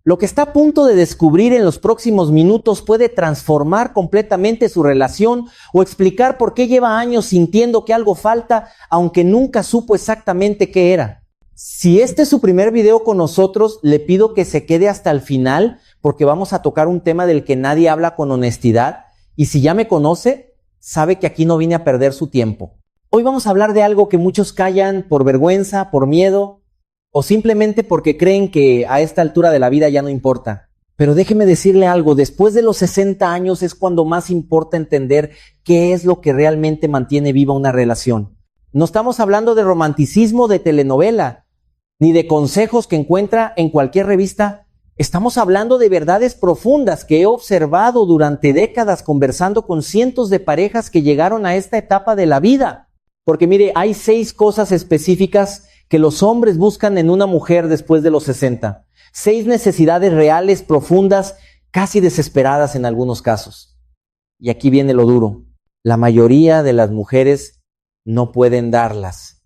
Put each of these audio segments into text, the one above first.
Lo que está a punto de descubrir en los próximos minutos puede transformar completamente su relación o explicar por qué lleva años sintiendo que algo falta, aunque nunca supo exactamente qué era. Si este es su primer video con nosotros, le pido que se quede hasta el final porque vamos a tocar un tema del que nadie habla con honestidad. Y si ya me conoce, sabe que aquí no vine a perder su tiempo. Hoy vamos a hablar de algo que muchos callan por vergüenza, por miedo, o simplemente porque creen que a esta altura de la vida ya no importa. Pero déjeme decirle algo, después de los 60 años es cuando más importa entender qué es lo que realmente mantiene viva una relación. No estamos hablando de romanticismo de telenovela, ni de consejos que encuentra en cualquier revista. Estamos hablando de verdades profundas que he observado durante décadas conversando con cientos de parejas que llegaron a esta etapa de la vida. Porque mire, hay 6 cosas específicas que los hombres buscan en una mujer después de los 60. 6 necesidades reales, profundas, casi desesperadas en algunos casos. Y aquí viene lo duro. La mayoría de las mujeres no pueden darlas.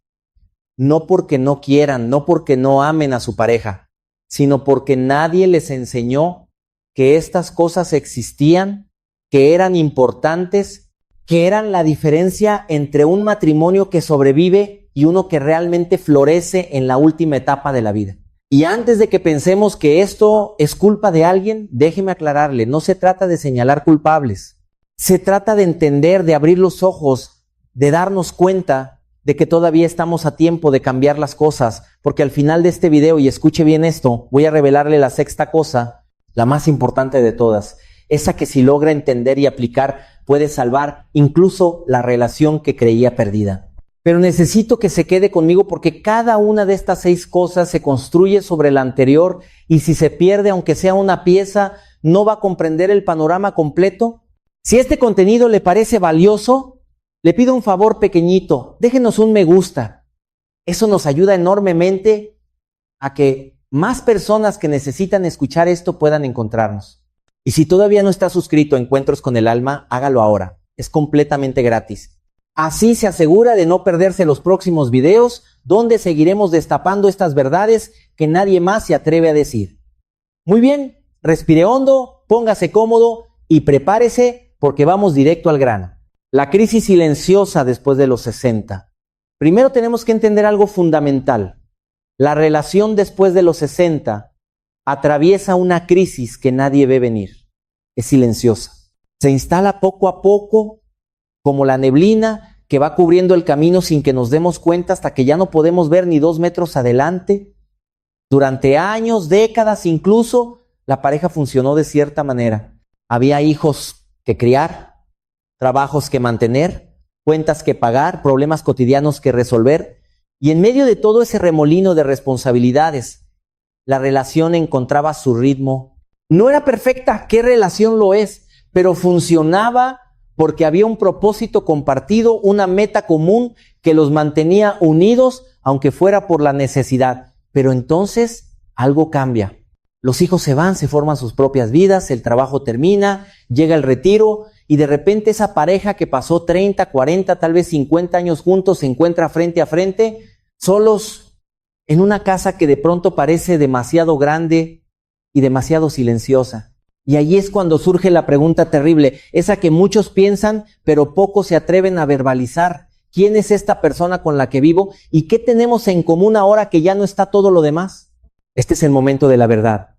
No porque no quieran, no porque no amen a su pareja, sino porque nadie les enseñó que estas cosas existían, que eran importantes, que eran la diferencia entre un matrimonio que sobrevive y uno que realmente florece en la última etapa de la vida. Y antes de que pensemos que esto es culpa de alguien, déjeme aclararle, no se trata de señalar culpables. Se trata de entender, de abrir los ojos, de darnos cuenta de que todavía estamos a tiempo de cambiar las cosas, porque al final de este video, y escuche bien esto, voy a revelarle la 6ª cosa, la más importante de todas, esa que si logra entender y aplicar puede salvar incluso la relación que creía perdida. Pero necesito que se quede conmigo porque cada una de estas 6 cosas se construye sobre la anterior y si se pierde, aunque sea una pieza, no va a comprender el panorama completo. Si este contenido le parece valioso, le pido un favor pequeñito, déjenos un me gusta. Eso nos ayuda enormemente a que más personas que necesitan escuchar esto puedan encontrarnos. Y si todavía no está suscrito a Encuentros con el Alma, hágalo ahora. Es completamente gratis. Así se asegura de no perderse los próximos videos donde seguiremos destapando estas verdades que nadie más se atreve a decir. Muy bien, respire hondo, póngase cómodo y prepárese porque vamos directo al grano. La crisis silenciosa después de los 60. Primero tenemos que entender algo fundamental. La relación después de los 60 atraviesa una crisis que nadie ve venir. Es silenciosa. Se instala poco a poco como la neblina que va cubriendo el camino sin que nos demos cuenta hasta que ya no podemos ver ni 2 metros adelante. Durante años, décadas incluso, la pareja funcionó de cierta manera. Había hijos que criar, trabajos que mantener, cuentas que pagar, problemas cotidianos que resolver. Y en medio de todo ese remolino de responsabilidades, la relación encontraba su ritmo. No era perfecta, ¿qué relación lo es? Pero funcionaba porque había un propósito compartido, una meta común que los mantenía unidos, aunque fuera por la necesidad. Pero entonces algo cambia. Los hijos se van, se forman sus propias vidas, el trabajo termina, llega el retiro y de repente esa pareja que pasó 30, 40, tal vez 50 años juntos se encuentra frente a frente, solos en una casa que de pronto parece demasiado grande y demasiado silenciosa. Y allí es cuando surge la pregunta terrible, esa que muchos piensan, pero pocos se atreven a verbalizar. ¿Quién es esta persona con la que vivo? ¿Y qué tenemos en común ahora que ya no está todo lo demás? Este es el momento de la verdad.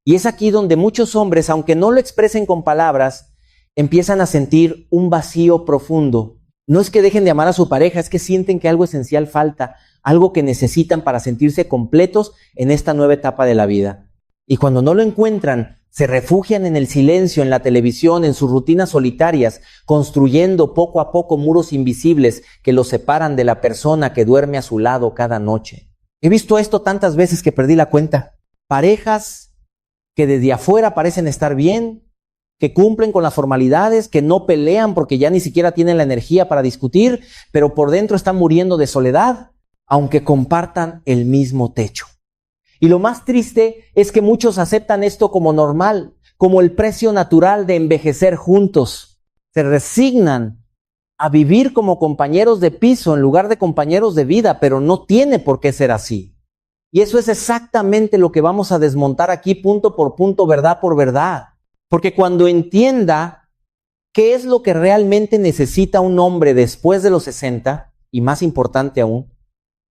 Y es aquí donde muchos hombres, aunque no lo expresen con palabras, empiezan a sentir un vacío profundo. No es que dejen de amar a su pareja, es que sienten que algo esencial falta, algo que necesitan para sentirse completos en esta nueva etapa de la vida. Y cuando no lo encuentran, se refugian en el silencio, en la televisión, en sus rutinas solitarias, construyendo poco a poco muros invisibles que los separan de la persona que duerme a su lado cada noche. He visto esto tantas veces que perdí la cuenta. Parejas que desde afuera parecen estar bien, que cumplen con las formalidades, que no pelean porque ya ni siquiera tienen la energía para discutir, pero por dentro están muriendo de soledad, aunque compartan el mismo techo. Y lo más triste es que muchos aceptan esto como normal, como el precio natural de envejecer juntos. Se resignan a vivir como compañeros de piso en lugar de compañeros de vida, pero no tiene por qué ser así. Y eso es exactamente lo que vamos a desmontar aquí punto por punto, verdad por verdad. Porque cuando entienda qué es lo que realmente necesita un hombre después de los 60, y más importante aún,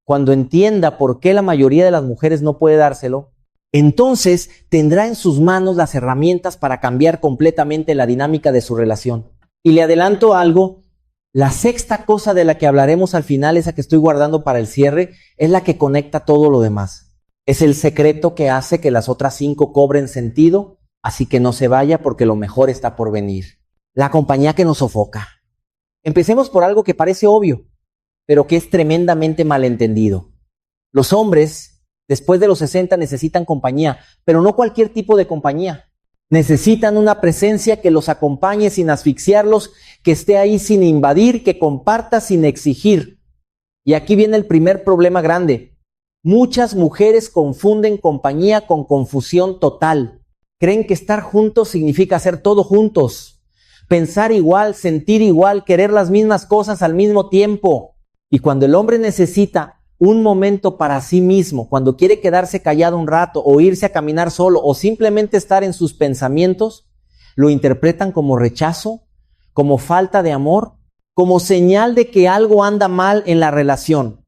cuando entienda por qué la mayoría de las mujeres no puede dárselo, entonces tendrá en sus manos las herramientas para cambiar completamente la dinámica de su relación. Y le adelanto algo, la sexta cosa de la que hablaremos al final, esa que estoy guardando para el cierre, es la que conecta todo lo demás. Es el secreto que hace que las otras 5 cobren sentido, así que no se vaya porque lo mejor está por venir. La compañía que nos sofoca. Empecemos por algo que parece obvio, pero que es tremendamente malentendido. Los hombres, después de los 60, necesitan compañía, pero no cualquier tipo de compañía. Necesitan una presencia que los acompañe sin asfixiarlos, que esté ahí sin invadir, que comparta sin exigir. Y aquí viene el primer problema grande. Muchas mujeres confunden compañía con confusión total. Creen que estar juntos significa hacer todo juntos. Pensar igual, sentir igual, querer las mismas cosas al mismo tiempo. Y cuando el hombre necesita un momento para sí mismo, cuando quiere quedarse callado un rato o irse a caminar solo o simplemente estar en sus pensamientos, lo interpretan como rechazo, como falta de amor, como señal de que algo anda mal en la relación.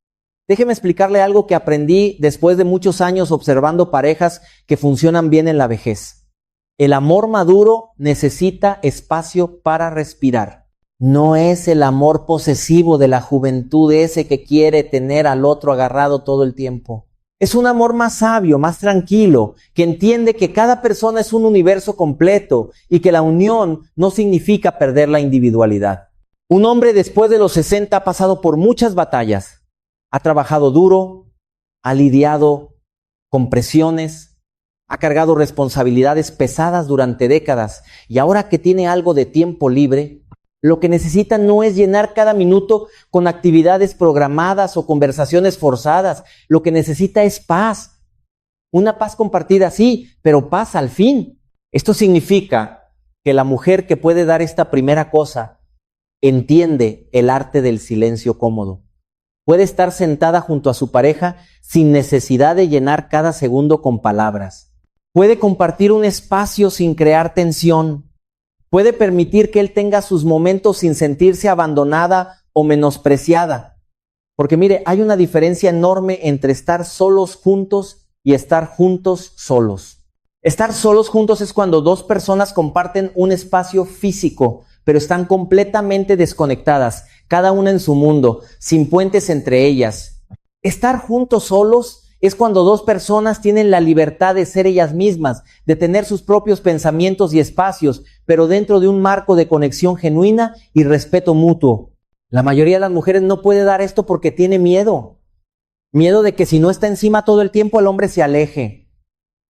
Déjeme explicarle algo que aprendí después de muchos años observando parejas que funcionan bien en la vejez. El amor maduro necesita espacio para respirar. No es el amor posesivo de la juventud, ese que quiere tener al otro agarrado todo el tiempo. Es un amor más sabio, más tranquilo, que entiende que cada persona es un universo completo y que la unión no significa perder la individualidad. Un hombre después de los 60 ha pasado por muchas batallas. Ha trabajado duro, ha lidiado con presiones, ha cargado responsabilidades pesadas durante décadas y ahora que tiene algo de tiempo libre, lo que necesita no es llenar cada minuto con actividades programadas o conversaciones forzadas. Lo que necesita es paz. Una paz compartida, sí, pero paz al fin. Esto significa que la mujer que puede dar esta primera cosa entiende el arte del silencio cómodo. Puede estar sentada junto a su pareja sin necesidad de llenar cada segundo con palabras. Puede compartir un espacio sin crear tensión. Puede permitir que él tenga sus momentos sin sentirse abandonada o menospreciada. Porque mire, hay una diferencia enorme entre estar solos juntos y estar juntos solos. Estar solos juntos es cuando 2 personas comparten un espacio físico, pero están completamente desconectadas, cada una en su mundo, sin puentes entre ellas. Estar juntos solos es cuando 2 personas tienen la libertad de ser ellas mismas, de tener sus propios pensamientos y espacios, pero dentro de un marco de conexión genuina y respeto mutuo. La mayoría de las mujeres no puede dar esto porque tiene miedo. Miedo de que si no está encima todo el tiempo el hombre se aleje.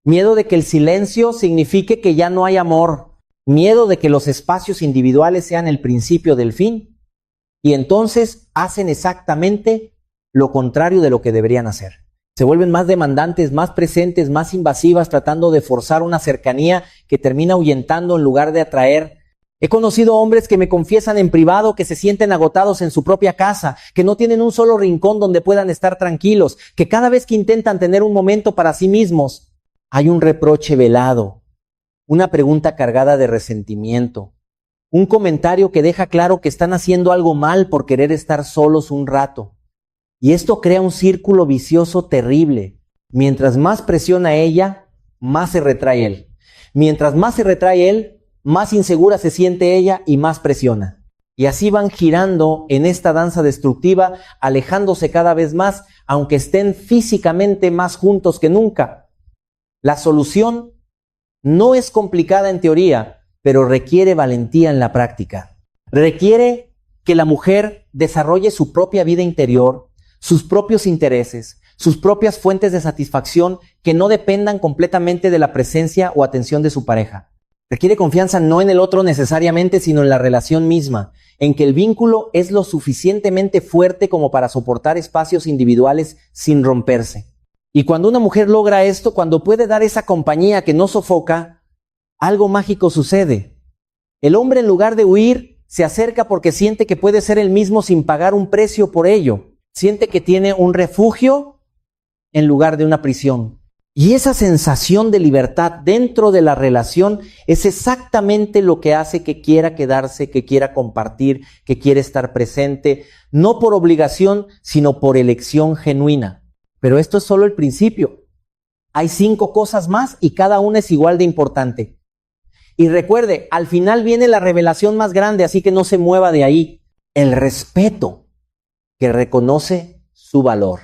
Miedo de que el silencio signifique que ya no hay amor. Miedo de que los espacios individuales sean el principio del fin. Y entonces hacen exactamente lo contrario de lo que deberían hacer. Se vuelven más demandantes, más presentes, más invasivas, tratando de forzar una cercanía que termina ahuyentando en lugar de atraer. He conocido hombres que me confiesan en privado que se sienten agotados en su propia casa, que no tienen un solo rincón donde puedan estar tranquilos, que cada vez que intentan tener un momento para sí mismos, hay un reproche velado, una pregunta cargada de resentimiento, un comentario que deja claro que están haciendo algo mal por querer estar solos un rato. Y esto crea un círculo vicioso terrible. Mientras más presiona ella, más se retrae él. Mientras más se retrae él, más insegura se siente ella y más presiona. Y así van girando en esta danza destructiva, alejándose cada vez más, aunque estén físicamente más juntos que nunca. La solución no es complicada en teoría, pero requiere valentía en la práctica. Requiere que la mujer desarrolle su propia vida interior, sus propios intereses, sus propias fuentes de satisfacción que no dependan completamente de la presencia o atención de su pareja. Requiere confianza no en el otro necesariamente, sino en la relación misma, en que el vínculo es lo suficientemente fuerte como para soportar espacios individuales sin romperse. Y cuando una mujer logra esto, cuando puede dar esa compañía que no sofoca, algo mágico sucede. El hombre, en lugar de huir, se acerca porque siente que puede ser él mismo sin pagar un precio por ello. Siente que tiene un refugio en lugar de una prisión. Y esa sensación de libertad dentro de la relación es exactamente lo que hace que quiera quedarse, que quiera compartir, que quiera estar presente, no por obligación, sino por elección genuina. Pero esto es solo el principio. Hay 5 cosas más y cada una es igual de importante. Y recuerde, al final viene la revelación más grande, así que no se mueva de ahí. El respeto que reconoce su valor.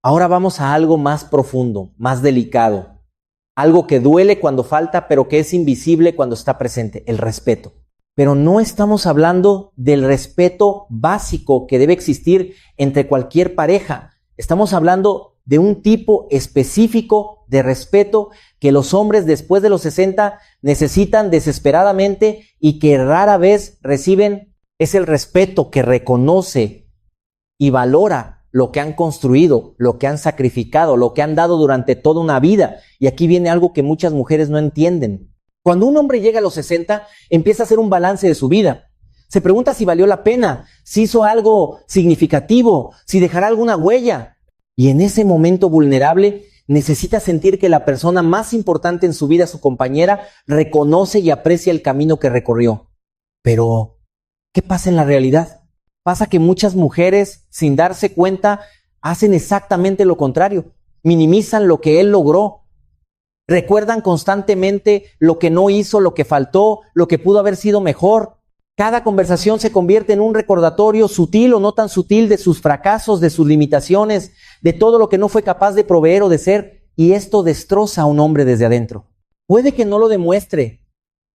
Ahora vamos a algo más profundo, más delicado. Algo que duele cuando falta, pero que es invisible cuando está presente, el respeto. Pero no estamos hablando del respeto básico que debe existir entre cualquier pareja. Estamos hablando de un tipo específico de respeto que los hombres después de los 60 necesitan desesperadamente y que rara vez reciben. Es el respeto que reconoce y valora lo que han construido, lo que han sacrificado, lo que han dado durante toda una vida. Y aquí viene algo que muchas mujeres no entienden. Cuando un hombre llega a los 60, empieza a hacer un balance de su vida. Se pregunta si valió la pena, si hizo algo significativo, si dejará alguna huella. Y en ese momento vulnerable, necesita sentir que la persona más importante en su vida, su compañera, reconoce y aprecia el camino que recorrió. Pero, ¿qué pasa en la realidad? Pasa que muchas mujeres, sin darse cuenta, hacen exactamente lo contrario. Minimizan lo que él logró. Recuerdan constantemente lo que no hizo, lo que faltó, lo que pudo haber sido mejor. Cada conversación se convierte en un recordatorio sutil o no tan sutil de sus fracasos, de sus limitaciones, de todo lo que no fue capaz de proveer o de ser. Y esto destroza a un hombre desde adentro. Puede que no lo demuestre.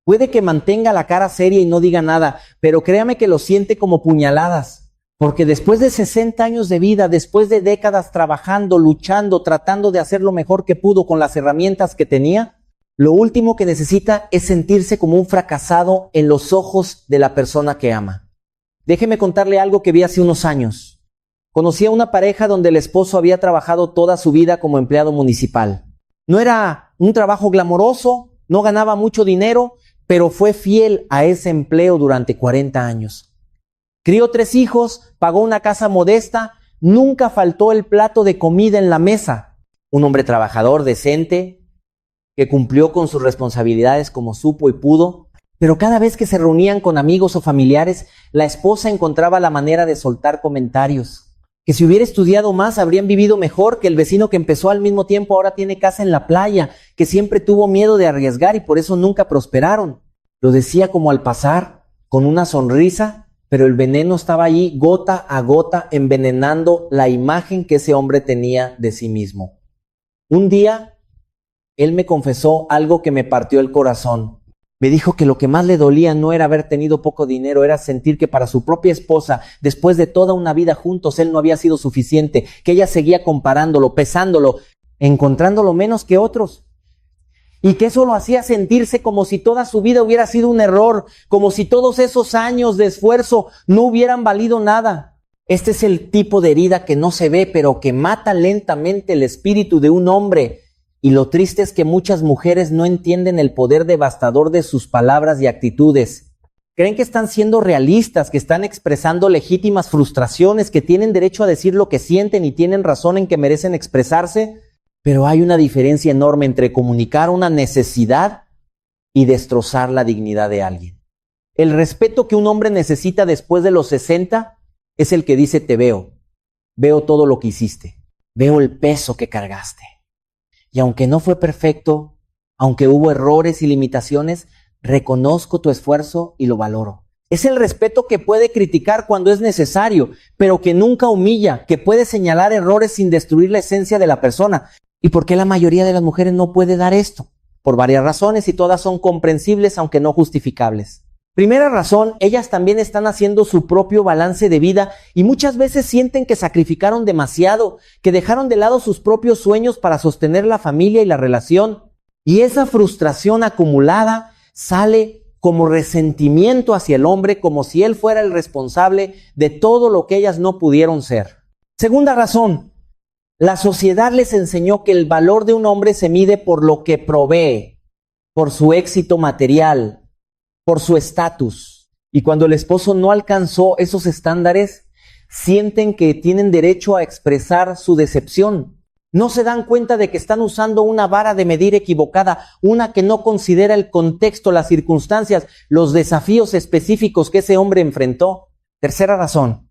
Puede que mantenga la cara seria y no diga nada, pero créame que lo siente como puñaladas. Porque después de 60 años de vida, después de décadas trabajando, luchando, tratando de hacer lo mejor que pudo con las herramientas que tenía, lo último que necesita es sentirse como un fracasado en los ojos de la persona que ama. Déjeme contarle algo que vi hace unos años. Conocí a una pareja donde el esposo había trabajado toda su vida como empleado municipal. No era un trabajo glamoroso, no ganaba mucho dinero, pero fue fiel a ese empleo durante 40 años. Crió 3 hijos, pagó una casa modesta, nunca faltó el plato de comida en la mesa. Un hombre trabajador, decente, que cumplió con sus responsabilidades como supo y pudo, pero cada vez que se reunían con amigos o familiares, la esposa encontraba la manera de soltar comentarios. Que si hubiera estudiado más habrían vivido mejor, que el vecino que empezó al mismo tiempo ahora tiene casa en la playa, que siempre tuvo miedo de arriesgar y por eso nunca prosperaron. Lo decía como al pasar, con una sonrisa, pero el veneno estaba allí gota a gota envenenando la imagen que ese hombre tenía de sí mismo. Un día, él me confesó algo que me partió el corazón. Me dijo que lo que más le dolía no era haber tenido poco dinero, era sentir que para su propia esposa, después de toda una vida juntos, él no había sido suficiente, que ella seguía comparándolo, pesándolo, encontrándolo menos que otros. Y que eso lo hacía sentirse como si toda su vida hubiera sido un error, como si todos esos años de esfuerzo no hubieran valido nada. Este es el tipo de herida que no se ve, pero que mata lentamente el espíritu de un hombre. Y lo triste es que muchas mujeres no entienden el poder devastador de sus palabras y actitudes. Creen que están siendo realistas, que están expresando legítimas frustraciones, que tienen derecho a decir lo que sienten y tienen razón en que merecen expresarse. Pero hay una diferencia enorme entre comunicar una necesidad y destrozar la dignidad de alguien. El respeto que un hombre necesita después de los 60 es el que dice: te veo todo lo que hiciste, veo el peso que cargaste. Y aunque no fue perfecto, aunque hubo errores y limitaciones, reconozco tu esfuerzo y lo valoro. Es el respeto que puede criticar cuando es necesario, pero que nunca humilla, que puede señalar errores sin destruir la esencia de la persona. ¿Y por qué la mayoría de las mujeres no puede dar esto? Por varias razones y todas son comprensibles, aunque no justificables. Primera razón, ellas también están haciendo su propio balance de vida y muchas veces sienten que sacrificaron demasiado, que dejaron de lado sus propios sueños para sostener la familia y la relación. Y esa frustración acumulada sale como resentimiento hacia el hombre, como si él fuera el responsable de todo lo que ellas no pudieron ser. Segunda razón, la sociedad les enseñó que el valor de un hombre se mide por lo que provee, por su éxito material, por su estatus. Y cuando el esposo no alcanzó esos estándares, sienten que tienen derecho a expresar su decepción. No se dan cuenta de que están usando una vara de medir equivocada, una que no considera el contexto, las circunstancias, los desafíos específicos que ese hombre enfrentó. Tercera razón.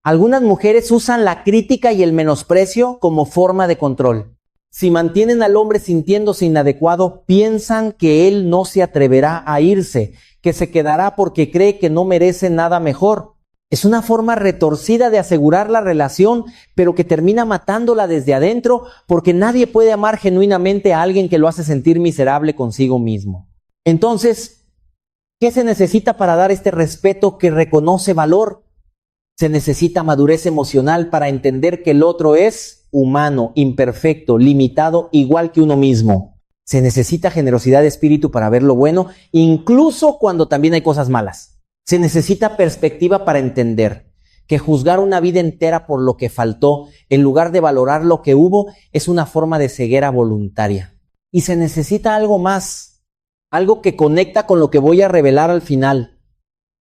Algunas mujeres usan la crítica y el menosprecio como forma de control. Si mantienen al hombre sintiéndose inadecuado, piensan que él no se atreverá a irse, que se quedará porque cree que no merece nada mejor. Es una forma retorcida de asegurar la relación, pero que termina matándola desde adentro, porque nadie puede amar genuinamente a alguien que lo hace sentir miserable consigo mismo. Entonces, ¿qué se necesita para dar este respeto que reconoce valor? Se necesita madurez emocional para entender que el otro es humano, imperfecto, limitado, igual que uno mismo. Se necesita generosidad de espíritu para ver lo bueno, incluso cuando también hay cosas malas. Se necesita perspectiva para entender que juzgar una vida entera por lo que faltó, en lugar de valorar lo que hubo, es una forma de ceguera voluntaria. Y se necesita algo más, algo que conecta con lo que voy a revelar al final.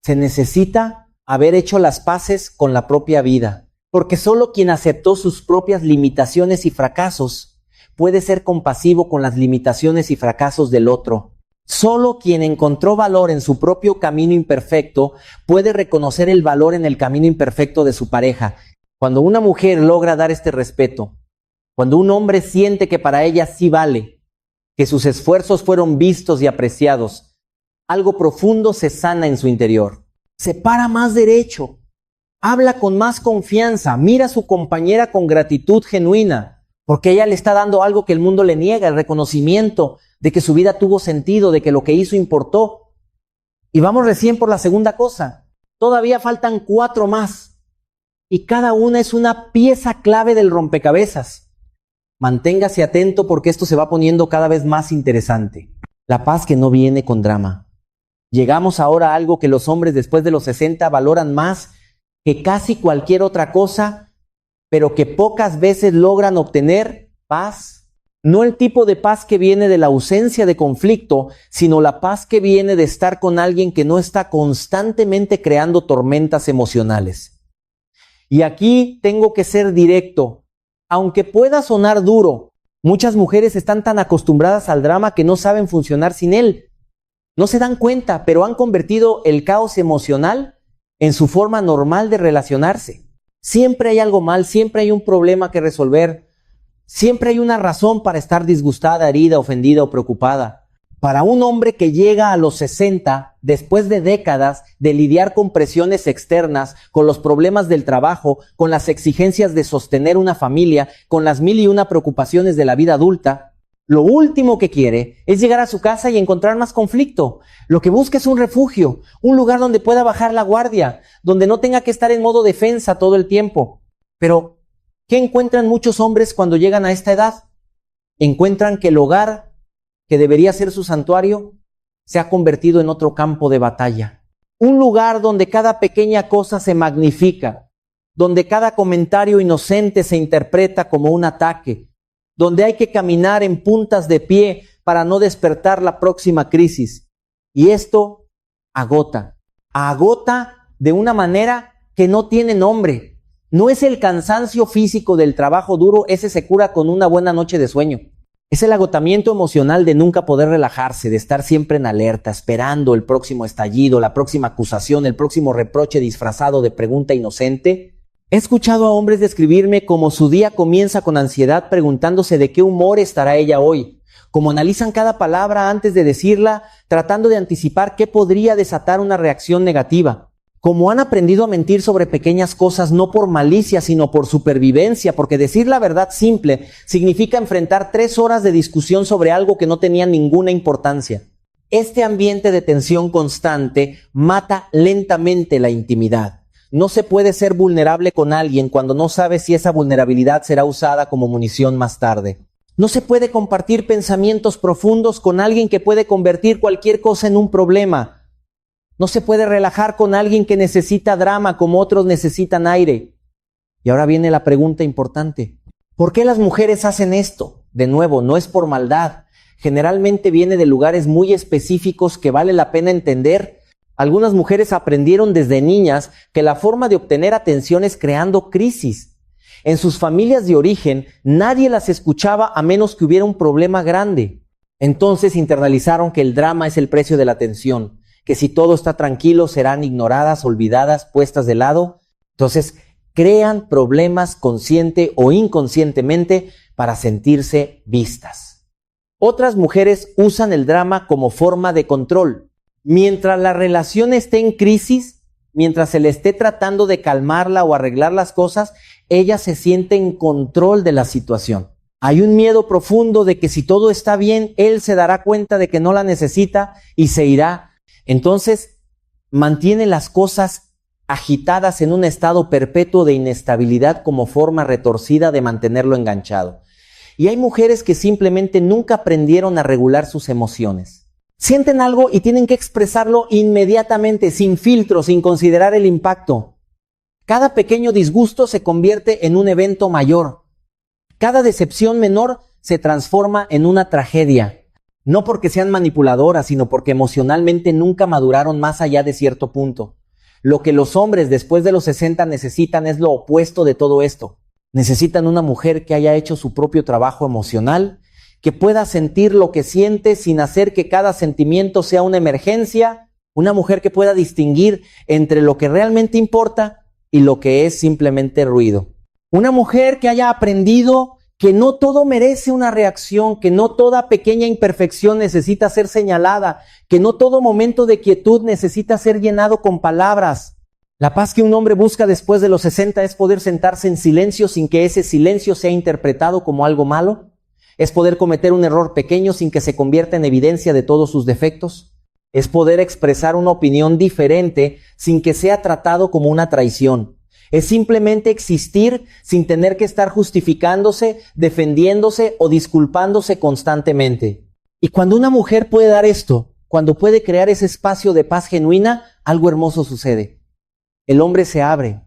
Se necesita haber hecho las paces con la propia vida, porque solo quien aceptó sus propias limitaciones y fracasos puede ser compasivo con las limitaciones y fracasos del otro. Solo quien encontró valor en su propio camino imperfecto puede reconocer el valor en el camino imperfecto de su pareja. Cuando una mujer logra dar este respeto, cuando un hombre siente que para ella sí vale, que sus esfuerzos fueron vistos y apreciados, algo profundo se sana en su interior. Se para más derecho, habla con más confianza, mira a su compañera con gratitud genuina, porque ella le está dando algo que el mundo le niega, el reconocimiento de que su vida tuvo sentido, de que lo que hizo importó. Y vamos recién por la segunda cosa. Todavía faltan 4 más. Y cada una es una pieza clave del rompecabezas. Manténgase atento porque esto se va poniendo cada vez más interesante. La paz que no viene con drama. Llegamos ahora a algo que los hombres después de los 60 valoran más que casi cualquier otra cosa, pero que pocas veces logran obtener: paz. No el tipo de paz que viene de la ausencia de conflicto, sino la paz que viene de estar con alguien que no está constantemente creando tormentas emocionales. Y aquí tengo que ser directo. Aunque pueda sonar duro, muchas mujeres están tan acostumbradas al drama que no saben funcionar sin él. No se dan cuenta, pero han convertido el caos emocional en su forma normal de relacionarse. Siempre hay algo mal, siempre hay un problema que resolver. Siempre hay una razón para estar disgustada, herida, ofendida o preocupada. Para un hombre que llega a los 60, después de décadas de lidiar con presiones externas, con los problemas del trabajo, con las exigencias de sostener una familia, con las 1001 preocupaciones de la vida adulta, lo último que quiere es llegar a su casa y encontrar más conflicto. Lo que busca es un refugio, un lugar donde pueda bajar la guardia, donde no tenga que estar en modo defensa todo el tiempo. Pero ¿qué encuentran muchos hombres cuando llegan a esta edad? Encuentran que el hogar, que debería ser su santuario, se ha convertido en otro campo de batalla. Un lugar donde cada pequeña cosa se magnifica, donde cada comentario inocente se interpreta como un ataque, donde hay que caminar en puntas de pie para no despertar la próxima crisis. Y esto agota de una manera que no tiene nombre. No es el cansancio físico del trabajo duro, ese se cura con una buena noche de sueño. Es el agotamiento emocional de nunca poder relajarse, de estar siempre en alerta, esperando el próximo estallido, la próxima acusación, el próximo reproche disfrazado de pregunta inocente. He escuchado a hombres describirme como su día comienza con ansiedad preguntándose de qué humor estará ella hoy, como analizan cada palabra antes de decirla, tratando de anticipar qué podría desatar una reacción negativa. Como han aprendido a mentir sobre pequeñas cosas no por malicia, sino por supervivencia, porque decir la verdad simple significa enfrentar 3 horas de discusión sobre algo que no tenía ninguna importancia. Este ambiente de tensión constante mata lentamente la intimidad. No se puede ser vulnerable con alguien cuando no sabe si esa vulnerabilidad será usada como munición más tarde. No se puede compartir pensamientos profundos con alguien que puede convertir cualquier cosa en un problema. No se puede relajar con alguien que necesita drama como otros necesitan aire. Y ahora viene la pregunta importante. ¿Por qué las mujeres hacen esto? De nuevo, no es por maldad. Generalmente viene de lugares muy específicos que vale la pena entender. Algunas mujeres aprendieron desde niñas que la forma de obtener atención es creando crisis. En sus familias de origen, nadie las escuchaba a menos que hubiera un problema grande. Entonces internalizaron que el drama es el precio de la atención, que si todo está tranquilo serán ignoradas, olvidadas, puestas de lado. Entonces crean problemas consciente o inconscientemente para sentirse vistas. Otras mujeres usan el drama como forma de control. Mientras la relación esté en crisis, mientras se le esté tratando de calmarla o arreglar las cosas, ella se siente en control de la situación. Hay un miedo profundo de que si todo está bien, él se dará cuenta de que no la necesita y se irá. Entonces, mantiene las cosas agitadas en un estado perpetuo de inestabilidad como forma retorcida de mantenerlo enganchado. Y hay mujeres que simplemente nunca aprendieron a regular sus emociones. Sienten algo y tienen que expresarlo inmediatamente, sin filtro, sin considerar el impacto. Cada pequeño disgusto se convierte en un evento mayor. Cada decepción menor se transforma en una tragedia. No porque sean manipuladoras, sino porque emocionalmente nunca maduraron más allá de cierto punto. Lo que los hombres después de los 60 necesitan es lo opuesto de todo esto. Necesitan una mujer que haya hecho su propio trabajo emocional, que pueda sentir lo que siente sin hacer que cada sentimiento sea una emergencia, una mujer que pueda distinguir entre lo que realmente importa y lo que es simplemente ruido. Una mujer que haya aprendido que no todo merece una reacción, que no toda pequeña imperfección necesita ser señalada, que no todo momento de quietud necesita ser llenado con palabras. La paz que un hombre busca después de los 60 es poder sentarse en silencio sin que ese silencio sea interpretado como algo malo. Es poder cometer un error pequeño sin que se convierta en evidencia de todos sus defectos. Es poder expresar una opinión diferente sin que sea tratado como una traición. Es simplemente existir sin tener que estar justificándose, defendiéndose o disculpándose constantemente. Y cuando una mujer puede dar esto, cuando puede crear ese espacio de paz genuina, algo hermoso sucede. El hombre se abre,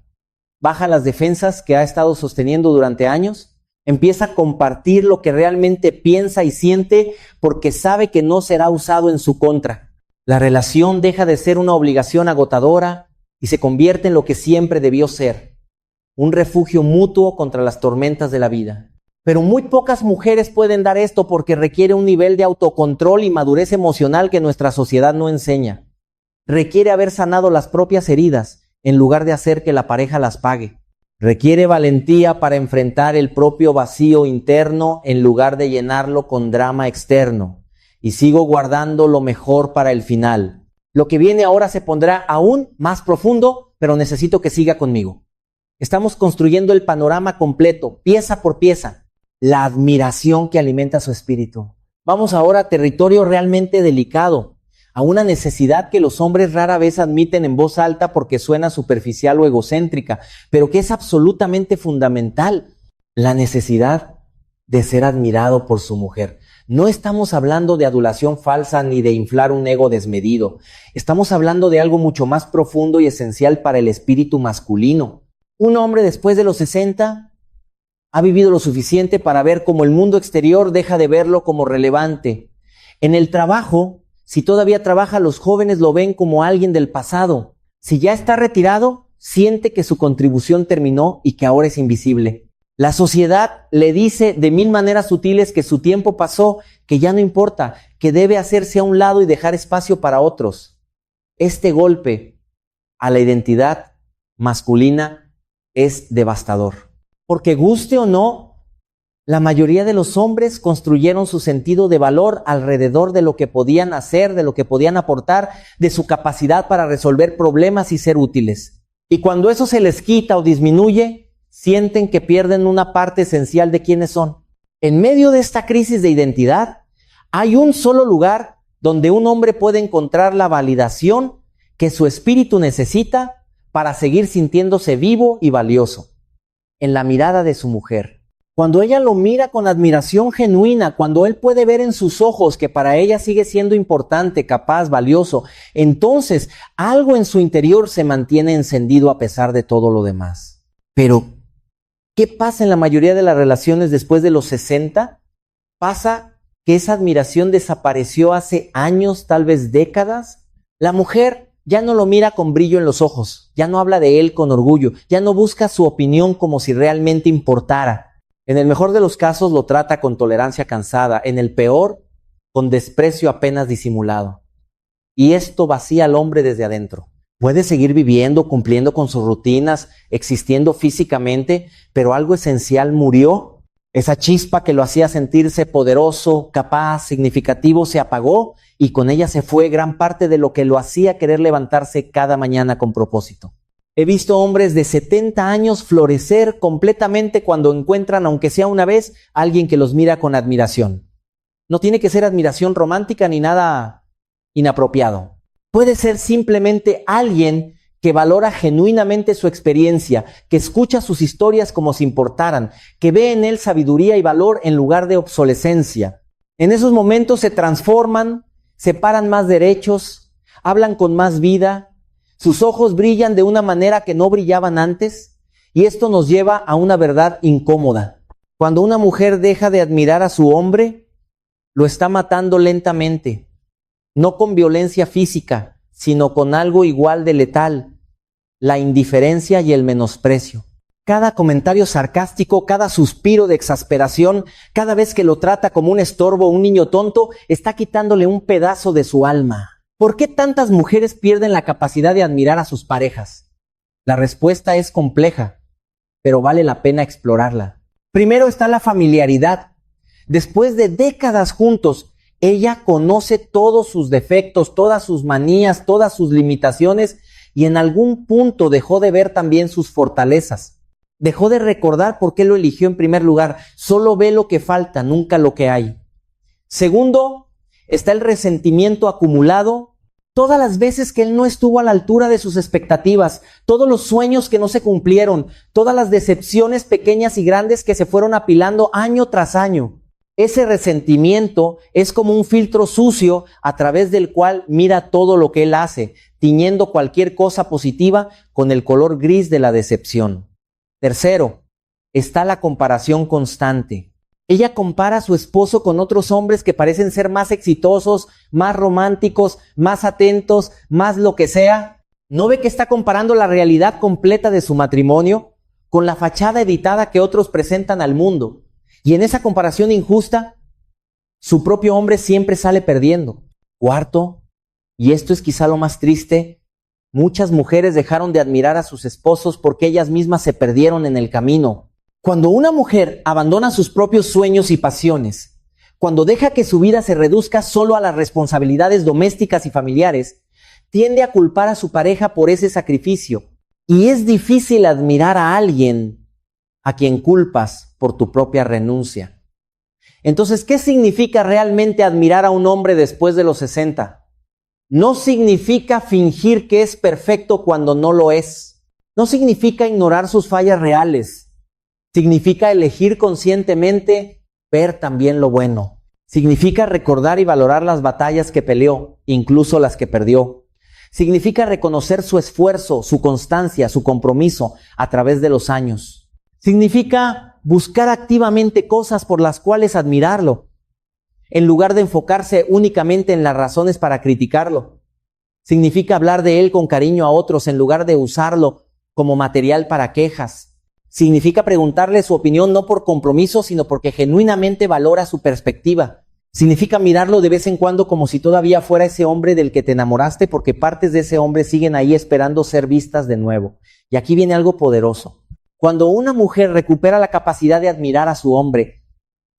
baja las defensas que ha estado sosteniendo durante años, empieza a compartir lo que realmente piensa y siente porque sabe que no será usado en su contra. La relación deja de ser una obligación agotadora y se convierte en lo que siempre debió ser, un refugio mutuo contra las tormentas de la vida. Pero muy pocas mujeres pueden dar esto porque requiere un nivel de autocontrol y madurez emocional que nuestra sociedad no enseña. Requiere haber sanado las propias heridas en lugar de hacer que la pareja las pague. Requiere valentía para enfrentar el propio vacío interno en lugar de llenarlo con drama externo. Y sigo guardando lo mejor para el final. Lo que viene ahora se pondrá aún más profundo, pero necesito que siga conmigo. Estamos construyendo el panorama completo, pieza por pieza. La admiración que alimenta su espíritu. Vamos ahora a territorio realmente delicado, a una necesidad que los hombres rara vez admiten en voz alta porque suena superficial o egocéntrica, pero que es absolutamente fundamental. La necesidad de ser admirado por su mujer. No estamos hablando de adulación falsa ni de inflar un ego desmedido. Estamos hablando de algo mucho más profundo y esencial para el espíritu masculino. Un hombre después de los 60 ha vivido lo suficiente para ver cómo el mundo exterior deja de verlo como relevante. En el trabajo, si todavía trabaja, los jóvenes lo ven como alguien del pasado. Si ya está retirado, siente que su contribución terminó y que ahora es invisible. La sociedad le dice de mil maneras sutiles que su tiempo pasó, que ya no importa, que debe hacerse a un lado y dejar espacio para otros. Este golpe a la identidad masculina es devastador. Porque guste o no, la mayoría de los hombres construyeron su sentido de valor alrededor de lo que podían hacer, de lo que podían aportar, de su capacidad para resolver problemas y ser útiles. Y cuando eso se les quita o disminuye, sienten que pierden una parte esencial de quiénes son. En medio de esta crisis de identidad, hay un solo lugar donde un hombre puede encontrar la validación que su espíritu necesita para seguir sintiéndose vivo y valioso. En la mirada de su mujer. Cuando ella lo mira con admiración genuina, cuando él puede ver en sus ojos que para ella sigue siendo importante, capaz, valioso, entonces algo en su interior se mantiene encendido a pesar de todo lo demás. Pero ¿qué pasa en la mayoría de las relaciones después de los 60? Pasa que esa admiración desapareció hace años, tal vez décadas. La mujer Ya no lo mira con brillo en los ojos, ya no habla de él con orgullo, ya no busca su opinión como si realmente importara. En el mejor de los casos lo trata con tolerancia cansada, en el peor, con desprecio apenas disimulado. Y esto vacía al hombre desde adentro. Puede seguir viviendo, cumpliendo con sus rutinas, existiendo físicamente, pero algo esencial murió. Esa chispa que lo hacía sentirse poderoso, capaz, significativo, se apagó y con ella se fue gran parte de lo que lo hacía querer levantarse cada mañana con propósito. He visto hombres de 70 años florecer completamente cuando encuentran, aunque sea una vez, a alguien que los mira con admiración. No tiene que ser admiración romántica ni nada inapropiado. Puede ser simplemente alguien que valora genuinamente su experiencia, que escucha sus historias como si importaran, que ve en él sabiduría y valor en lugar de obsolescencia. En esos momentos se transforman, se paran más derechos, hablan con más vida, sus ojos brillan de una manera que no brillaban antes, y esto nos lleva a una verdad incómoda. Cuando una mujer deja de admirar a su hombre, lo está matando lentamente, no con violencia física, sino con algo igual de letal, la indiferencia y el menosprecio. Cada comentario sarcástico, cada suspiro de exasperación, cada vez que lo trata como un estorbo, un niño tonto, está quitándole un pedazo de su alma. ¿Por qué tantas mujeres pierden la capacidad de admirar a sus parejas? La respuesta es compleja, pero vale la pena explorarla. Primero está la familiaridad. Después de décadas juntos, ella conoce todos sus defectos, todas sus manías, todas sus limitaciones y en algún punto dejó de ver también sus fortalezas. Dejó de recordar por qué lo eligió en primer lugar. Solo ve lo que falta, nunca lo que hay. Segundo, está el resentimiento acumulado. Todas las veces que él no estuvo a la altura de sus expectativas, todos los sueños que no se cumplieron, todas las decepciones pequeñas y grandes que se fueron apilando año tras año. Ese resentimiento es como un filtro sucio a través del cual mira todo lo que él hace, tiñendo cualquier cosa positiva con el color gris de la decepción. Tercero, está la comparación constante. Ella compara a su esposo con otros hombres que parecen ser más exitosos, más románticos, más atentos, más lo que sea. ¿No ve que está comparando la realidad completa de su matrimonio con la fachada editada que otros presentan al mundo? Y en esa comparación injusta, su propio hombre siempre sale perdiendo. Cuarto, y esto es quizá lo más triste, muchas mujeres dejaron de admirar a sus esposos porque ellas mismas se perdieron en el camino. Cuando una mujer abandona sus propios sueños y pasiones, cuando deja que su vida se reduzca solo a las responsabilidades domésticas y familiares, tiende a culpar a su pareja por ese sacrificio. Y es difícil admirar a alguien a quien culpas por tu propia renuncia. Entonces, ¿qué significa realmente admirar a un hombre después de los 60? No significa fingir que es perfecto cuando no lo es. No significa ignorar sus fallas reales. Significa elegir conscientemente ver también lo bueno. Significa recordar y valorar las batallas que peleó, incluso las que perdió. Significa reconocer su esfuerzo, su constancia, su compromiso a través de los años. Significa buscar activamente cosas por las cuales admirarlo, en lugar de enfocarse únicamente en las razones para criticarlo. Significa hablar de él con cariño a otros en lugar de usarlo como material para quejas. Significa preguntarle su opinión no por compromiso, sino porque genuinamente valora su perspectiva. Significa mirarlo de vez en cuando como si todavía fuera ese hombre del que te enamoraste, porque partes de ese hombre siguen ahí esperando ser vistas de nuevo. Y aquí viene algo poderoso. Cuando una mujer recupera la capacidad de admirar a su hombre,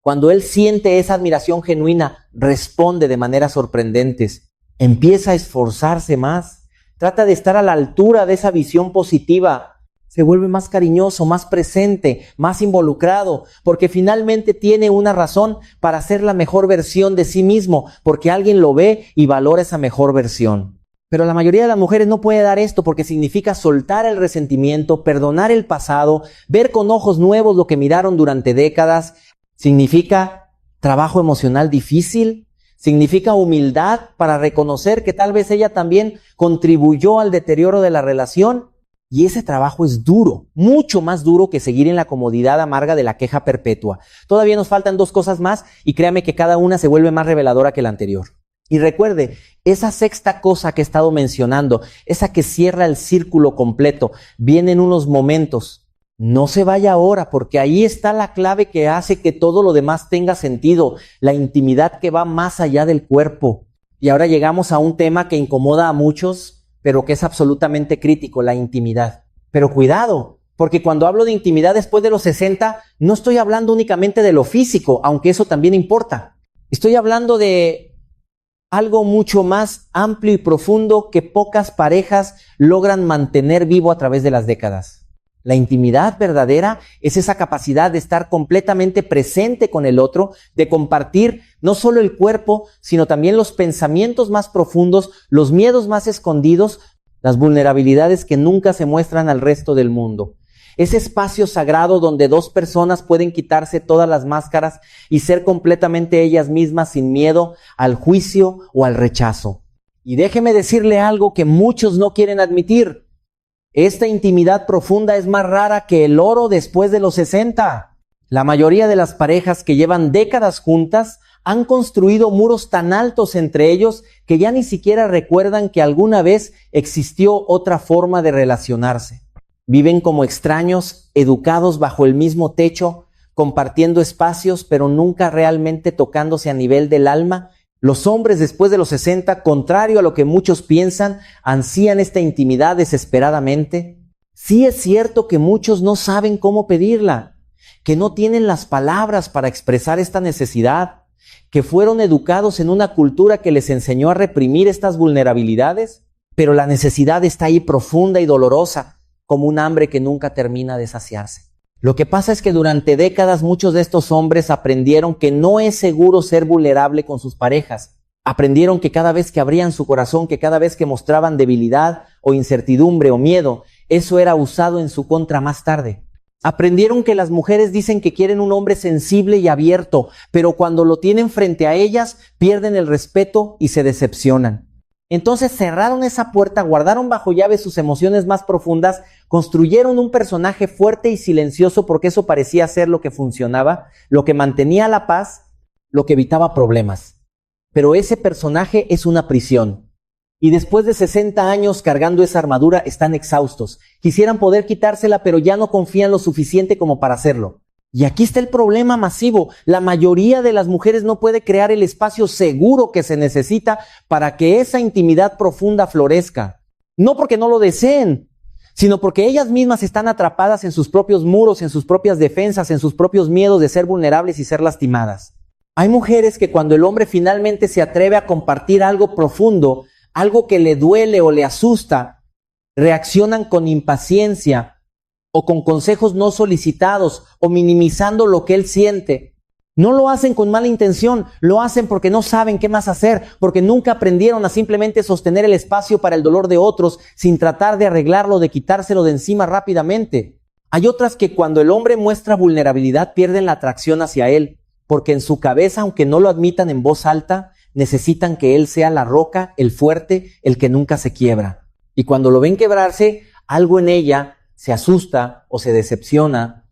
cuando él siente esa admiración genuina, responde de maneras sorprendentes. Empieza a esforzarse más. Trata de estar a la altura de esa visión positiva. Se vuelve más cariñoso, más presente, más involucrado, porque finalmente tiene una razón para ser la mejor versión de sí mismo, porque alguien lo ve y valora esa mejor versión. Pero la mayoría de las mujeres no puede dar esto porque significa soltar el resentimiento, perdonar el pasado, ver con ojos nuevos lo que miraron durante décadas. Significa trabajo emocional difícil, significa humildad para reconocer que tal vez ella también contribuyó al deterioro de la relación. Y ese trabajo es duro, mucho más duro que seguir en la comodidad amarga de la queja perpetua. Todavía nos faltan 2 cosas más y créame que cada una se vuelve más reveladora que la anterior. Y recuerde, esa sexta cosa que he estado mencionando, esa que cierra el círculo completo, viene en unos momentos. No se vaya ahora, porque ahí está la clave que hace que todo lo demás tenga sentido, la intimidad que va más allá del cuerpo. Y ahora llegamos a un tema que incomoda a muchos, pero que es absolutamente crítico, la intimidad. Pero cuidado, porque cuando hablo de intimidad después de los 60, no estoy hablando únicamente de lo físico, aunque eso también importa. Estoy hablando de algo mucho más amplio y profundo que pocas parejas logran mantener vivo a través de las décadas. La intimidad verdadera es esa capacidad de estar completamente presente con el otro, de compartir no solo el cuerpo, sino también los pensamientos más profundos, los miedos más escondidos, las vulnerabilidades que nunca se muestran al resto del mundo. Ese espacio sagrado donde dos personas pueden quitarse todas las máscaras y ser completamente ellas mismas sin miedo al juicio o al rechazo. Y déjeme decirle algo que muchos no quieren admitir. Esta intimidad profunda es más rara que el oro después de los 60. La mayoría de las parejas que llevan décadas juntas han construido muros tan altos entre ellos que ya ni siquiera recuerdan que alguna vez existió otra forma de relacionarse. Viven como extraños, educados bajo el mismo techo, compartiendo espacios, pero nunca realmente tocándose a nivel del alma. Los hombres después de los 60, contrario a lo que muchos piensan, ansían esta intimidad desesperadamente. Sí es cierto que muchos no saben cómo pedirla, que no tienen las palabras para expresar esta necesidad, que fueron educados en una cultura que les enseñó a reprimir estas vulnerabilidades, pero la necesidad está ahí profunda y dolorosa, como un hambre que nunca termina de saciarse. Lo que pasa es que durante décadas muchos de estos hombres aprendieron que no es seguro ser vulnerable con sus parejas. Aprendieron que cada vez que abrían su corazón, que cada vez que mostraban debilidad o incertidumbre o miedo, eso era usado en su contra más tarde. Aprendieron que las mujeres dicen que quieren un hombre sensible y abierto, pero cuando lo tienen frente a ellas, pierden el respeto y se decepcionan. Entonces cerraron esa puerta, guardaron bajo llave sus emociones más profundas, construyeron un personaje fuerte y silencioso porque eso parecía ser lo que funcionaba, lo que mantenía la paz, lo que evitaba problemas. Pero ese personaje es una prisión. Y después de 60 años cargando esa armadura están exhaustos. Quisieran poder quitársela, pero ya no confían lo suficiente como para hacerlo. Y aquí está el problema masivo. La mayoría de las mujeres no puede crear el espacio seguro que se necesita para que esa intimidad profunda florezca. No porque no lo deseen, sino porque ellas mismas están atrapadas en sus propios muros, en sus propias defensas, en sus propios miedos de ser vulnerables y ser lastimadas. Hay mujeres que cuando el hombre finalmente se atreve a compartir algo profundo, algo que le duele o le asusta, reaccionan con impaciencia, o con consejos no solicitados, o minimizando lo que él siente. No lo hacen con mala intención, lo hacen porque no saben qué más hacer, porque nunca aprendieron a simplemente sostener el espacio para el dolor de otros, sin tratar de arreglarlo, de quitárselo de encima rápidamente. Hay otras que cuando el hombre muestra vulnerabilidad pierden la atracción hacia él, porque en su cabeza, aunque no lo admitan en voz alta, necesitan que él sea la roca, el fuerte, el que nunca se quiebra. Y cuando lo ven quebrarse, algo en ella se asusta o se decepciona.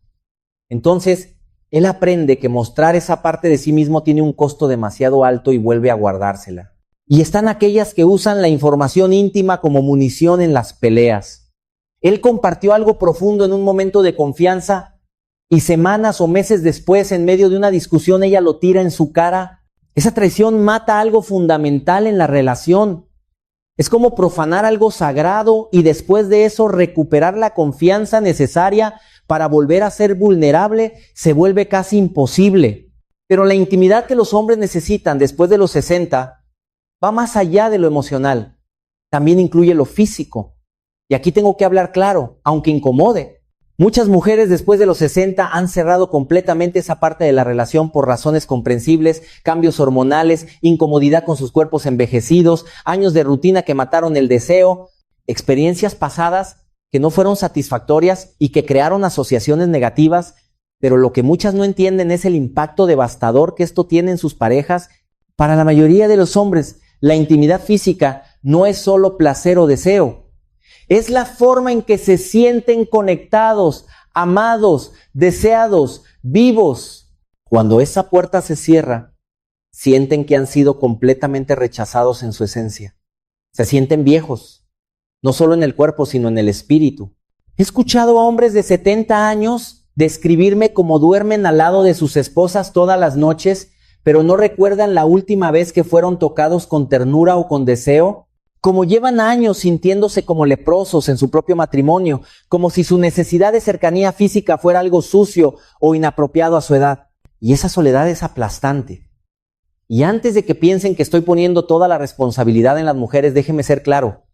Entonces, él aprende que mostrar esa parte de sí mismo tiene un costo demasiado alto y vuelve a guardársela. Y están aquellas que usan la información íntima como munición en las peleas. Él compartió algo profundo en un momento de confianza y semanas o meses después, en medio de una discusión, ella lo tira en su cara. Esa traición mata algo fundamental en la relación. Es como profanar algo sagrado y después de eso recuperar la confianza necesaria para volver a ser vulnerable se vuelve casi imposible. Pero la intimidad que los hombres necesitan después de los 60 va más allá de lo emocional. También incluye lo físico. Y aquí tengo que hablar claro, aunque incomode. Muchas mujeres después de los 60 han cerrado completamente esa parte de la relación por razones comprensibles, cambios hormonales, incomodidad con sus cuerpos envejecidos, años de rutina que mataron el deseo, experiencias pasadas que no fueron satisfactorias y que crearon asociaciones negativas, pero lo que muchas no entienden es el impacto devastador que esto tiene en sus parejas. Para la mayoría de los hombres, la intimidad física no es solo placer o deseo. Es la forma en que se sienten conectados, amados, deseados, vivos. Cuando esa puerta se cierra, sienten que han sido completamente rechazados en su esencia. Se sienten viejos, no solo en el cuerpo, sino en el espíritu. He escuchado a hombres de 70 años describirme como duermen al lado de sus esposas todas las noches, pero no recuerdan la última vez que fueron tocados con ternura o con deseo. Como llevan años sintiéndose como leprosos en su propio matrimonio, como si su necesidad de cercanía física fuera algo sucio o inapropiado a su edad. Y esa soledad es aplastante. Y antes de que piensen que estoy poniendo toda la responsabilidad en las mujeres, déjenme ser claro.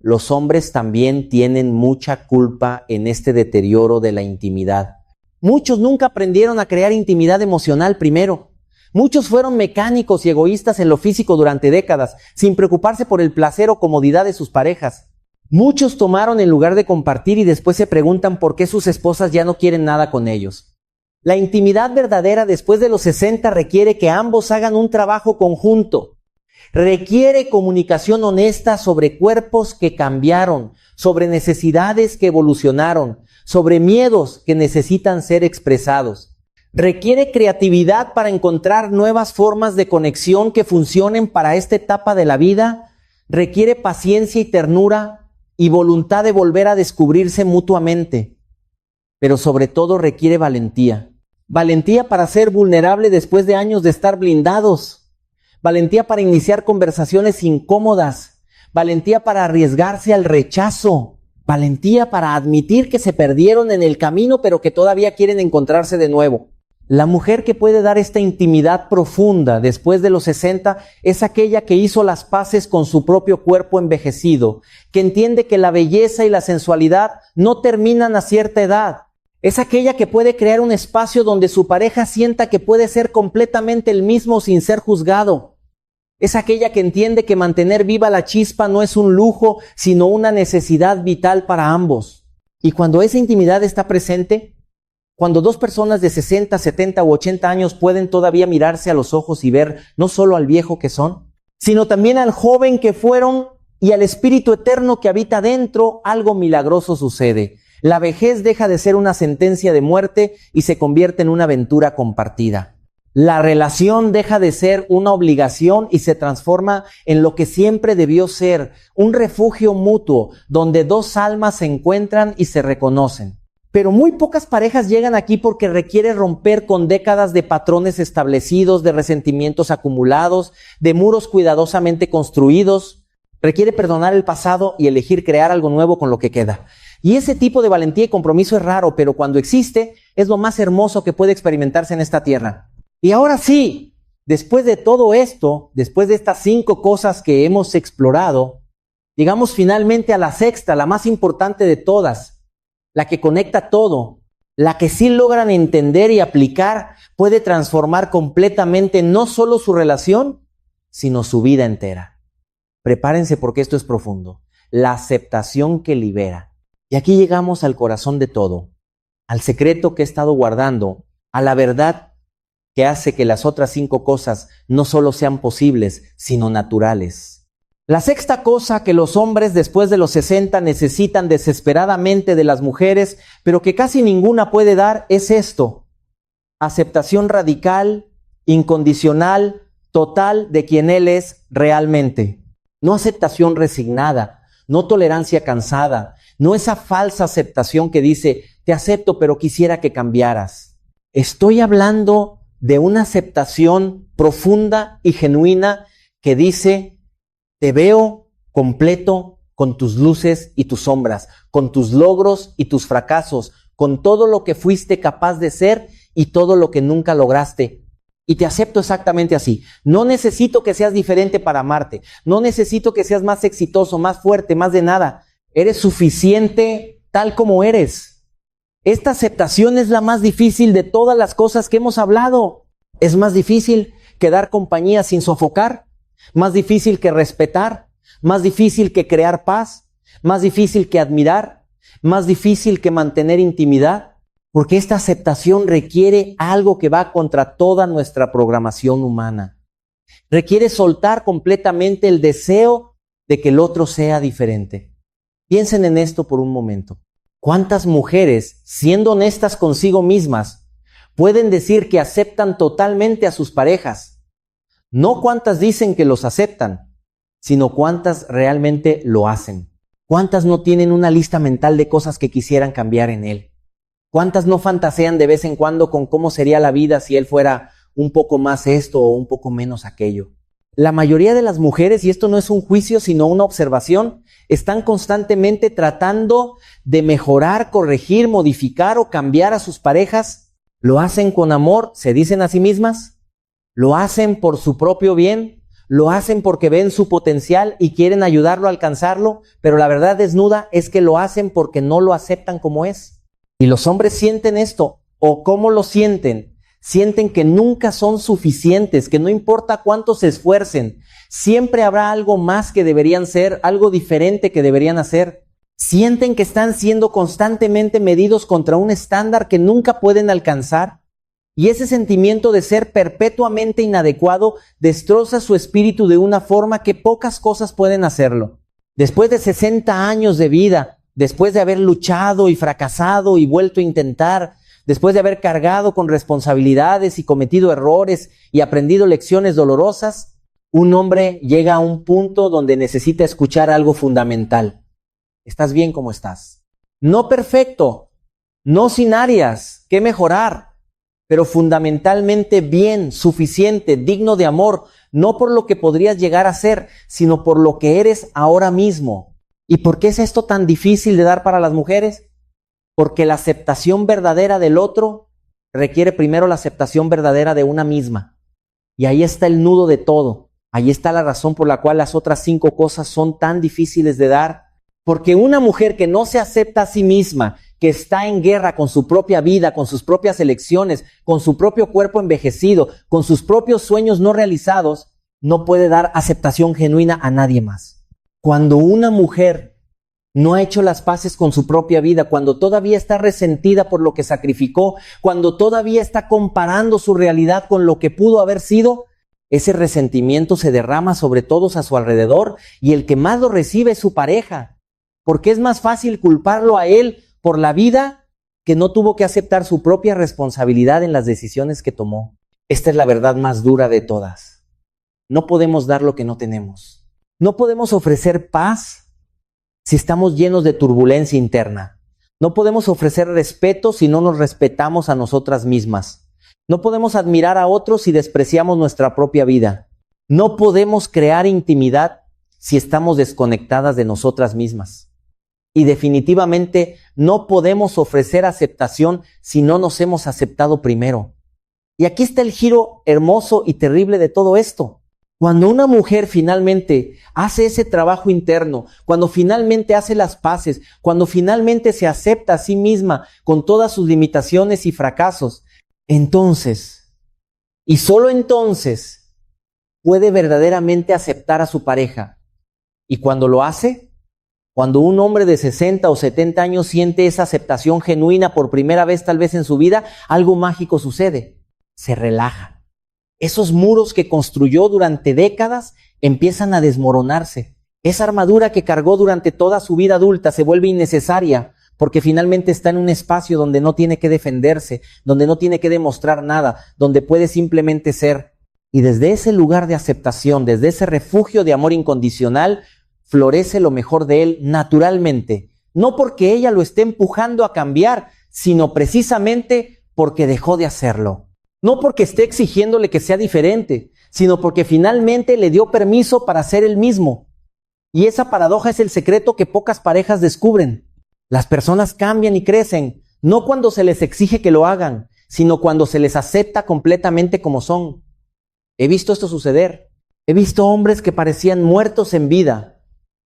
Los hombres también tienen mucha culpa en este deterioro de la intimidad. Muchos nunca aprendieron a crear intimidad emocional primero. Muchos fueron mecánicos y egoístas en lo físico durante décadas, sin preocuparse por el placer o comodidad de sus parejas. Muchos tomaron en lugar de compartir y después se preguntan por qué sus esposas ya no quieren nada con ellos. La intimidad verdadera después de los 60 requiere que ambos hagan un trabajo conjunto. Requiere comunicación honesta sobre cuerpos que cambiaron, sobre necesidades que evolucionaron, sobre miedos que necesitan ser expresados. Requiere creatividad para encontrar nuevas formas de conexión que funcionen para esta etapa de la vida. Requiere paciencia y ternura y voluntad de volver a descubrirse mutuamente. Pero sobre todo requiere valentía. Valentía para ser vulnerable después de años de estar blindados. Valentía para iniciar conversaciones incómodas. Valentía para arriesgarse al rechazo. Valentía para admitir que se perdieron en el camino, pero que todavía quieren encontrarse de nuevo. La mujer que puede dar esta intimidad profunda después de los 60 es aquella que hizo las paces con su propio cuerpo envejecido, que entiende que la belleza y la sensualidad no terminan a cierta edad. Es aquella que puede crear un espacio donde su pareja sienta que puede ser completamente el mismo sin ser juzgado. Es aquella que entiende que mantener viva la chispa no es un lujo, sino una necesidad vital para ambos. Y cuando esa intimidad está presente, cuando dos personas de 60, 70 u 80 años pueden todavía mirarse a los ojos y ver no solo al viejo que son, sino también al joven que fueron y al espíritu eterno que habita dentro, algo milagroso sucede. La vejez deja de ser una sentencia de muerte y se convierte en una aventura compartida. La relación deja de ser una obligación y se transforma en lo que siempre debió ser, un refugio mutuo donde dos almas se encuentran y se reconocen. Pero muy pocas parejas llegan aquí porque requiere romper con décadas de patrones establecidos, de resentimientos acumulados, de muros cuidadosamente construidos. Requiere perdonar el pasado y elegir crear algo nuevo con lo que queda. Y ese tipo de valentía y compromiso es raro, pero cuando existe, es lo más hermoso que puede experimentarse en esta tierra. Y ahora sí, después de todo esto, después de estas 5 cosas que hemos explorado, llegamos finalmente a la sexta, la más importante de todas. La que conecta todo, la que sí logran entender y aplicar, puede transformar completamente no solo su relación, sino su vida entera. Prepárense porque esto es profundo. La aceptación que libera. Y aquí llegamos al corazón de todo, al secreto que he estado guardando, a la verdad que hace que las otras 5 cosas no solo sean posibles, sino naturales. La sexta cosa que los hombres después de los 60 necesitan desesperadamente de las mujeres, pero que casi ninguna puede dar, es esto: aceptación radical, incondicional, total de quien él es realmente. No aceptación resignada, no tolerancia cansada, no esa falsa aceptación que dice, te acepto pero quisiera que cambiaras. Estoy hablando de una aceptación profunda y genuina que dice, te veo completo con tus luces y tus sombras, con tus logros y tus fracasos, con todo lo que fuiste capaz de ser y todo lo que nunca lograste. Y te acepto exactamente así. No necesito que seas diferente para amarte. No necesito que seas más exitoso, más fuerte, más de nada. Eres suficiente tal como eres. Esta aceptación es la más difícil de todas las cosas que hemos hablado. Es más difícil que dar compañía sin sofocar. Más difícil que respetar, más difícil que crear paz, más difícil que admirar, más difícil que mantener intimidad, porque esta aceptación requiere algo que va contra toda nuestra programación humana. Requiere soltar completamente el deseo de que el otro sea diferente. Piensen en esto por un momento. ¿Cuántas mujeres, siendo honestas consigo mismas, pueden decir que aceptan totalmente a sus parejas? No cuántas dicen que los aceptan, sino cuántas realmente lo hacen. Cuántas no tienen una lista mental de cosas que quisieran cambiar en él. Cuántas no fantasean de vez en cuando con cómo sería la vida si él fuera un poco más esto o un poco menos aquello. La mayoría de las mujeres, y esto no es un juicio sino una observación, están constantemente tratando de mejorar, corregir, modificar o cambiar a sus parejas. Lo hacen con amor, se dicen a sí mismas, lo hacen por su propio bien, lo hacen porque ven su potencial y quieren ayudarlo a alcanzarlo, pero la verdad desnuda es que lo hacen porque no lo aceptan como es. Y los hombres sienten esto, o cómo lo sienten. Sienten que nunca son suficientes, que no importa cuánto se esfuercen, siempre habrá algo más que deberían ser, algo diferente que deberían hacer. Sienten que están siendo constantemente medidos contra un estándar que nunca pueden alcanzar. Y ese sentimiento de ser perpetuamente inadecuado destroza su espíritu de una forma que pocas cosas pueden hacerlo. Después de 60 años de vida, después de haber luchado y fracasado y vuelto a intentar, después de haber cargado con responsabilidades y cometido errores y aprendido lecciones dolorosas, un hombre llega a un punto donde necesita escuchar algo fundamental. ¿Estás bien como estás? No perfecto, no sin áreas que mejorar, pero fundamentalmente bien, suficiente, digno de amor, no por lo que podrías llegar a ser, sino por lo que eres ahora mismo. ¿Y por qué es esto tan difícil de dar para las mujeres? Porque la aceptación verdadera del otro requiere primero la aceptación verdadera de una misma. Y ahí está el nudo de todo. Ahí está la razón por la cual las otras 5 cosas son tan difíciles de dar. Porque una mujer que no se acepta a sí misma, que está en guerra con su propia vida, con sus propias elecciones, con su propio cuerpo envejecido, con sus propios sueños no realizados, no puede dar aceptación genuina a nadie más. Cuando una mujer no ha hecho las paces con su propia vida, cuando todavía está resentida por lo que sacrificó, cuando todavía está comparando su realidad con lo que pudo haber sido, ese resentimiento se derrama sobre todos a su alrededor y el que más lo recibe es su pareja, porque es más fácil culparlo a él por la vida que no tuvo que aceptar su propia responsabilidad en las decisiones que tomó. Esta es la verdad más dura de todas. No podemos dar lo que no tenemos. No podemos ofrecer paz si estamos llenos de turbulencia interna. No podemos ofrecer respeto si no nos respetamos a nosotras mismas. No podemos admirar a otros si despreciamos nuestra propia vida. No podemos crear intimidad si estamos desconectadas de nosotras mismas. Y definitivamente no podemos ofrecer aceptación si no nos hemos aceptado primero. Y aquí está el giro hermoso y terrible de todo esto. Cuando una mujer finalmente hace ese trabajo interno, cuando finalmente hace las paces, cuando finalmente se acepta a sí misma con todas sus limitaciones y fracasos, entonces, y solo entonces, puede verdaderamente aceptar a su pareja. Y cuando lo hace, cuando un hombre de 60 o 70 años siente esa aceptación genuina por primera vez tal vez en su vida, algo mágico sucede. Se relaja. Esos muros que construyó durante décadas empiezan a desmoronarse. Esa armadura que cargó durante toda su vida adulta se vuelve innecesaria porque finalmente está en un espacio donde no tiene que defenderse, donde no tiene que demostrar nada, donde puede simplemente ser. Y desde ese lugar de aceptación, desde ese refugio de amor incondicional, florece lo mejor de él naturalmente. No porque ella lo esté empujando a cambiar, sino precisamente porque dejó de hacerlo. No porque esté exigiéndole que sea diferente, sino porque finalmente le dio permiso para ser él mismo. Y esa paradoja es el secreto que pocas parejas descubren. Las personas cambian y crecen, no cuando se les exige que lo hagan, sino cuando se les acepta completamente como son. He visto esto suceder. He visto hombres que parecían muertos en vida,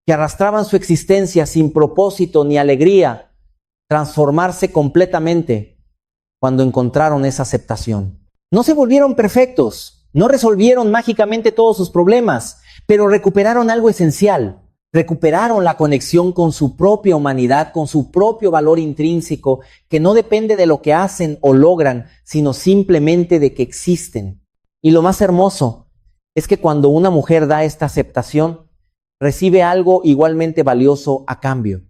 que arrastraban su existencia sin propósito ni alegría, transformarse completamente cuando encontraron esa aceptación. No se volvieron perfectos, no resolvieron mágicamente todos sus problemas, pero recuperaron algo esencial. Recuperaron la conexión con su propia humanidad, con su propio valor intrínseco, que no depende de lo que hacen o logran, sino simplemente de que existen. Y lo más hermoso es que cuando una mujer da esta aceptación, recibe algo igualmente valioso a cambio.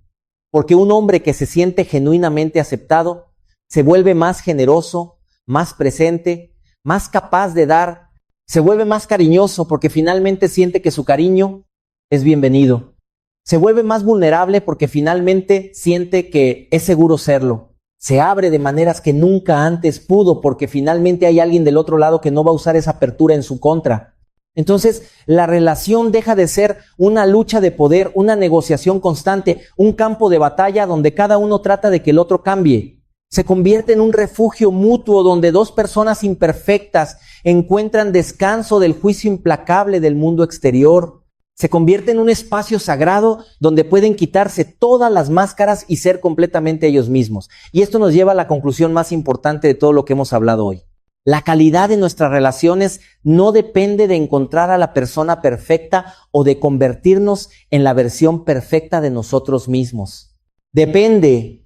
Porque un hombre que se siente genuinamente aceptado, se vuelve más generoso, más presente, más capaz de dar Se vuelve más cariñoso porque finalmente siente que su cariño es bienvenido. Se vuelve más vulnerable porque finalmente siente que es seguro serlo. Se abre de maneras que nunca antes pudo porque finalmente hay alguien del otro lado que no va a usar esa apertura en su contra. Entonces, la relación deja de ser una lucha de poder, una negociación constante, un campo de batalla donde cada uno trata de que el otro cambie. Se convierte en un refugio mutuo donde dos personas imperfectas encuentran descanso del juicio implacable del mundo exterior. Se convierte en un espacio sagrado donde pueden quitarse todas las máscaras y ser completamente ellos mismos. Y esto nos lleva a la conclusión más importante de todo lo que hemos hablado hoy. La calidad de nuestras relaciones no depende de encontrar a la persona perfecta o de convertirnos en la versión perfecta de nosotros mismos. Depende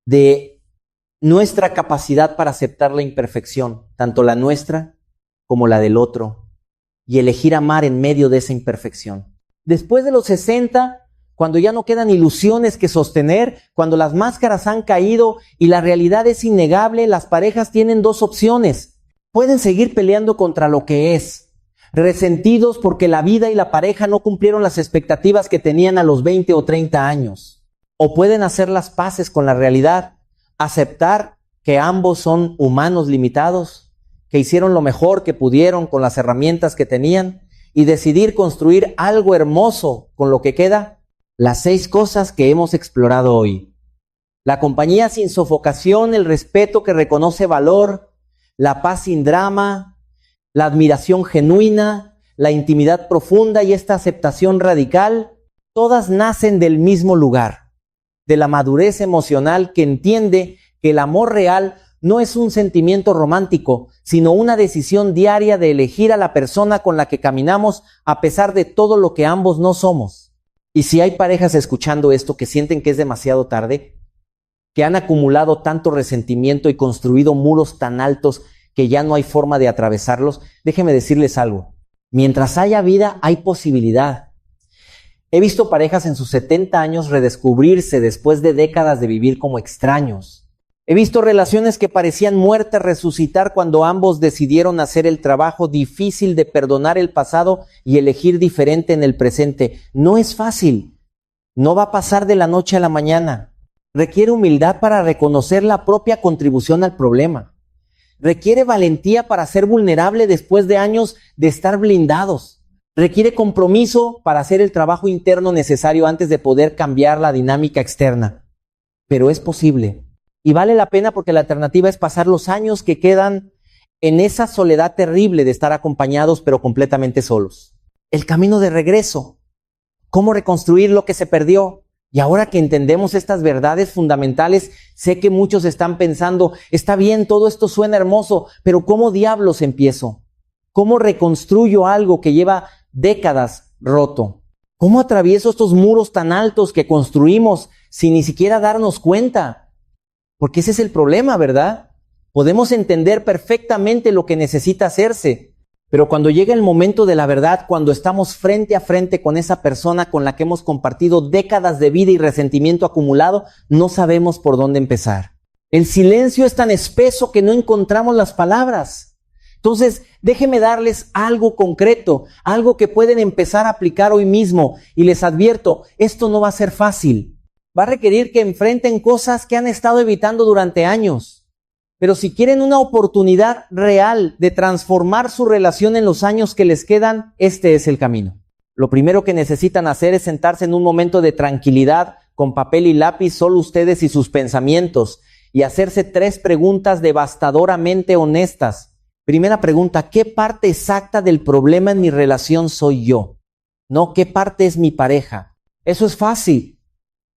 de nuestra capacidad para aceptar la imperfección, tanto la nuestra como la del otro, y elegir amar en medio de esa imperfección. Después de los 60, cuando ya no quedan ilusiones que sostener, cuando las máscaras han caído y la realidad es innegable, las parejas tienen dos opciones. Pueden seguir peleando contra lo que es, resentidos porque la vida y la pareja no cumplieron las expectativas que tenían a los 20 o 30 años. O pueden hacer las paces con la realidad, aceptar que ambos son humanos limitados, que hicieron lo mejor que pudieron con las herramientas que tenían y decidir construir algo hermoso con lo que queda. Las 6 cosas que hemos explorado hoy. La compañía sin sofocación, el respeto que reconoce valor, la paz sin drama, la admiración genuina, la intimidad profunda y esta aceptación radical, todas nacen del mismo lugar, de la madurez emocional que entiende que el amor real no es un sentimiento romántico, sino una decisión diaria de elegir a la persona con la que caminamos a pesar de todo lo que ambos no somos. Y si hay parejas escuchando esto que sienten que es demasiado tarde, que han acumulado tanto resentimiento y construido muros tan altos que ya no hay forma de atravesarlos, déjenme decirles algo. Mientras haya vida, hay posibilidad. He visto parejas en sus 70 años redescubrirse después de décadas de vivir como extraños. He visto relaciones que parecían muertas resucitar cuando ambos decidieron hacer el trabajo difícil de perdonar el pasado y elegir diferente en el presente. No es fácil. No va a pasar de la noche a la mañana. Requiere humildad para reconocer la propia contribución al problema. Requiere valentía para ser vulnerable después de años de estar blindados. Requiere compromiso para hacer el trabajo interno necesario antes de poder cambiar la dinámica externa. Pero es posible. Y vale la pena porque la alternativa es pasar los años que quedan en esa soledad terrible de estar acompañados pero completamente solos. El camino de regreso. ¿Cómo reconstruir lo que se perdió? Y ahora que entendemos estas verdades fundamentales, sé que muchos están pensando, está bien, todo esto suena hermoso, pero ¿cómo diablos empiezo? ¿Cómo reconstruyo algo que lleva décadas roto? ¿Cómo atravieso estos muros tan altos que construimos sin ni siquiera darnos cuenta? Porque ese es el problema, ¿verdad? Podemos entender perfectamente lo que necesita hacerse. Pero cuando llega el momento de la verdad, cuando estamos frente a frente con esa persona con la que hemos compartido décadas de vida y resentimiento acumulado, no sabemos por dónde empezar. El silencio es tan espeso que no encontramos las palabras. Entonces, déjenme darles algo concreto, algo que pueden empezar a aplicar hoy mismo. Y les advierto, esto no va a ser fácil. Va a requerir que enfrenten cosas que han estado evitando durante años. Pero si quieren una oportunidad real de transformar su relación en los años que les quedan, este es el camino. Lo primero que necesitan hacer es sentarse en un momento de tranquilidad, con papel y lápiz, solo ustedes y sus pensamientos, y hacerse 3 preguntas devastadoramente honestas. Primera pregunta, ¿qué parte exacta del problema en mi relación soy yo? No, ¿qué parte es mi pareja? Eso es fácil.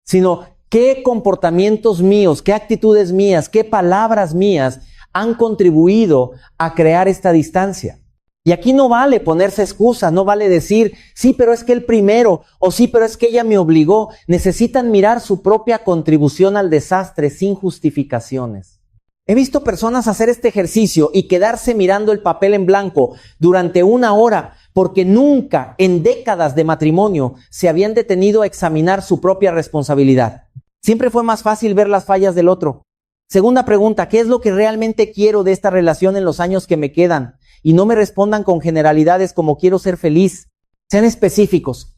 Sino, ¿qué comportamientos míos, qué actitudes mías, qué palabras mías han contribuido a crear esta distancia? Y aquí no vale ponerse excusas, no vale decir, sí, pero es que el primero, o sí, pero es que ella me obligó. Necesitan mirar su propia contribución al desastre sin justificaciones. He visto personas hacer este ejercicio y quedarse mirando el papel en blanco durante 1 hora porque nunca en décadas de matrimonio se habían detenido a examinar su propia responsabilidad. Siempre fue más fácil ver las fallas del otro. Segunda pregunta, ¿qué es lo que realmente quiero de esta relación en los años que me quedan? y no me respondan con generalidades como quiero ser feliz. Sean específicos.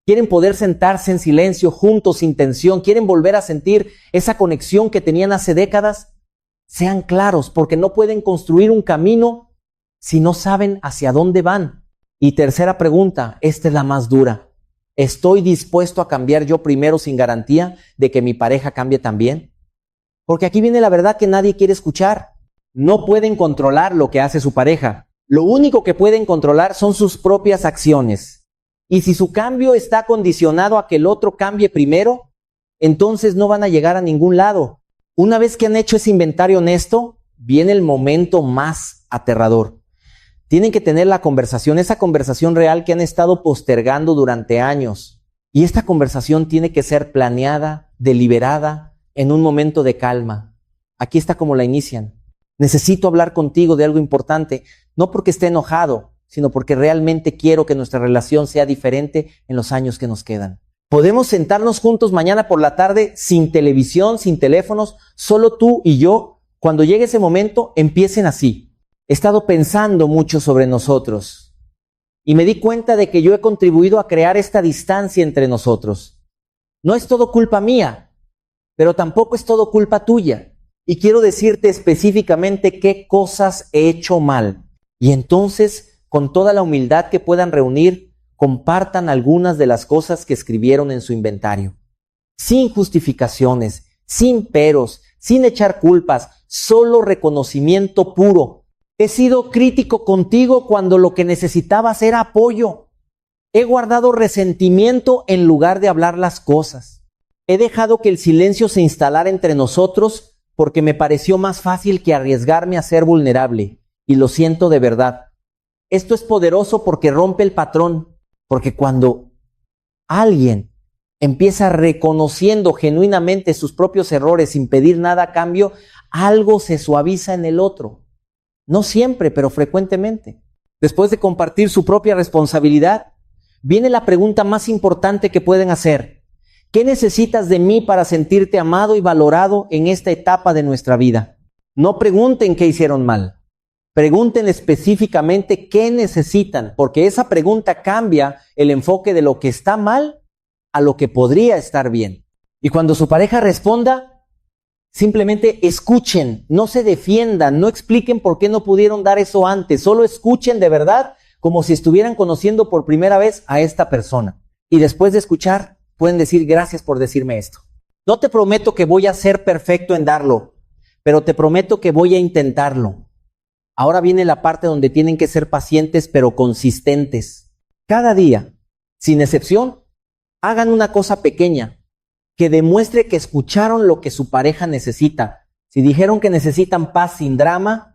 Quieren poder sentarse en silencio, juntos, sin tensión. Quieren volver a sentir esa conexión que tenían hace décadas. Sean claros, porque no pueden construir un camino si no saben hacia dónde van. Y tercera pregunta, esta es la más dura. ¿Estoy dispuesto a cambiar yo primero sin garantía de que mi pareja cambie también? Porque aquí viene la verdad que nadie quiere escuchar. No pueden controlar lo que hace su pareja. Lo único que pueden controlar son sus propias acciones. Y si su cambio está condicionado a que el otro cambie primero, entonces no van a llegar a ningún lado. Una vez que han hecho ese inventario honesto, viene el momento más aterrador. Tienen que tener la conversación, esa conversación real que han estado postergando durante años. Y esta conversación tiene que ser planeada, deliberada, en un momento de calma. Aquí está como la inician. Necesito hablar contigo de algo importante, no porque esté enojado, sino porque realmente quiero que nuestra relación sea diferente en los años que nos quedan. Podemos sentarnos juntos mañana por la tarde, sin televisión, sin teléfonos, solo tú y yo. Cuando llegue ese momento, empiecen así. He estado pensando mucho sobre nosotros y me di cuenta de que yo he contribuido a crear esta distancia entre nosotros. No es todo culpa mía, pero tampoco es todo culpa tuya. Y quiero decirte específicamente qué cosas he hecho mal. Y entonces, con toda la humildad que puedan reunir, compartan algunas de las cosas que escribieron en su inventario. Sin justificaciones, sin peros, sin echar culpas, solo reconocimiento puro. He sido crítico contigo cuando lo que necesitabas era apoyo. He guardado resentimiento en lugar de hablar las cosas. He dejado que el silencio se instalara entre nosotros porque me pareció más fácil que arriesgarme a ser vulnerable. Y lo siento de verdad. Esto es poderoso porque rompe el patrón. Porque cuando alguien empieza reconociendo genuinamente sus propios errores sin pedir nada a cambio, algo se suaviza en el otro. No siempre, pero frecuentemente. Después de compartir su propia responsabilidad, viene la pregunta más importante que pueden hacer. ¿Qué necesitas de mí para sentirte amado y valorado en esta etapa de nuestra vida? No pregunten qué hicieron mal. Pregunten específicamente qué necesitan, porque esa pregunta cambia el enfoque de lo que está mal a lo que podría estar bien. Y cuando su pareja responda, simplemente escuchen, no se defiendan, no expliquen por qué no pudieron dar eso antes, solo escuchen de verdad como si estuvieran conociendo por primera vez a esta persona. Y después de escuchar, pueden decir gracias por decirme esto. No te prometo que voy a ser perfecto en darlo, pero te prometo que voy a intentarlo. Ahora viene la parte donde tienen que ser pacientes pero consistentes. Cada día, sin excepción, hagan una cosa pequeña que demuestre que escucharon lo que su pareja necesita. Si dijeron que necesitan paz sin drama,